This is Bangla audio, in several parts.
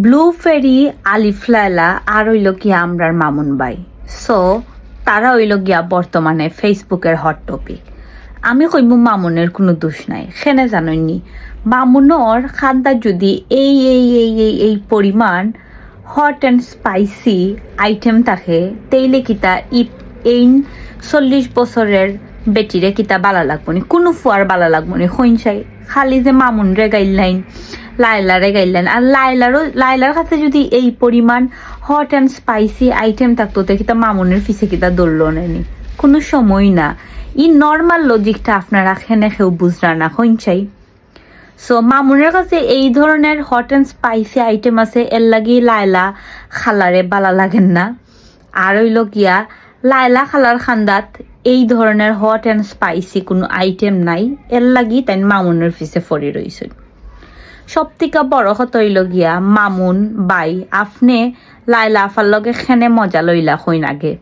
ব্লু ফেরি, আলিফ লায়লা আর হইল গিয়া আমরার মামুন ভাই। সো তারা হইল গিয়া বর্তমানে ফেসবুকের হট টপিক। আমি কইব মামুনের কোনো দোষ নাই, সেনে জানইনি মামুনর খান্দা যদি এই এই এই এই এই পরিমাণ হট অ্যান্ড স্পাইসি আইটেম থাকে, তেইলে কিতা এই 40 বছরের বেটিরে কিতা বালা লাগবো নি, কোনো ফুয়ার বালা লাগবো নি। হইনসাই খালি যে মামুন রে গাইলাইন, লাইলারে গাইলেন, আর লাইলার কাছে যদি এই পরিমাণ হট অ্যান্ড স্পাইসি আইটেম থাকতো তো কিতা মামুনের ফিসে কিতা দৌড়লো নেনি, কোনো সময় না। ই নর্মাল লজিকটা আপনারা এখানে কেউ বুঝরা না হইনসাই। সো মামুনের কাছে এই ধরনের হট অ্যান্ড স্পাইসি আইটেম আছে, এর লাগি লাইলা খালারে বালা লাগেন না। আর হইল গিয়া লাইলা খালার খান্দাত এই ধরনের হট অ্যান্ড স্পাইসি কোনো আইটেম নাই, এর লাগি তাই মামুনের ফিসে ফরি রইছে। সব থেকে বড় কথা হইল গিয়া মামুন বাই আপনি লাইলা আফার লগে খেনে মজা লইলা হইন আগে,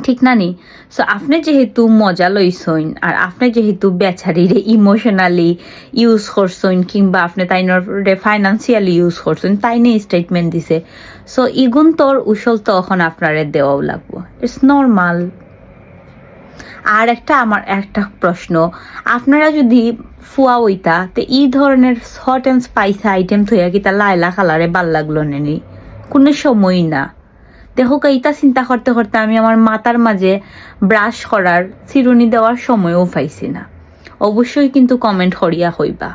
ঠিক না নি? সো আপনি যেহেতু মজা লইছইন আর আপনি যেহেতু বেচারিরে ইমোশনালি ইউজ করছইন কিংবা আপনি তাইনরে ফাইন্যান্সিয়ালি ইউজ করছইন, তাই নিয়ে স্টেটমেন্ট দিছে। সো ইগুন তোর উসল তখন আপনারে দেওয়াও লাগবো, ইটস নর্মাল। আর আমার একটা প্রশ্ন, আপনারা যদি ফুয়া হইতা তো এই ধরনের হট অ্যান্ড স্পাইসি আইটেম থইয়া কি তা লাইলা খালারে ভাল লাগলো নেনি? কোনো সময় না। দেখো এইটা চিন্তা করতে করতে আমি আমার মাথার মাঝে ব্রাশ করার চিরুনি দেওয়ার সময়ও পাইছি না। অবশ্যই কিন্তু কমেন্ট করিয়া হইবা।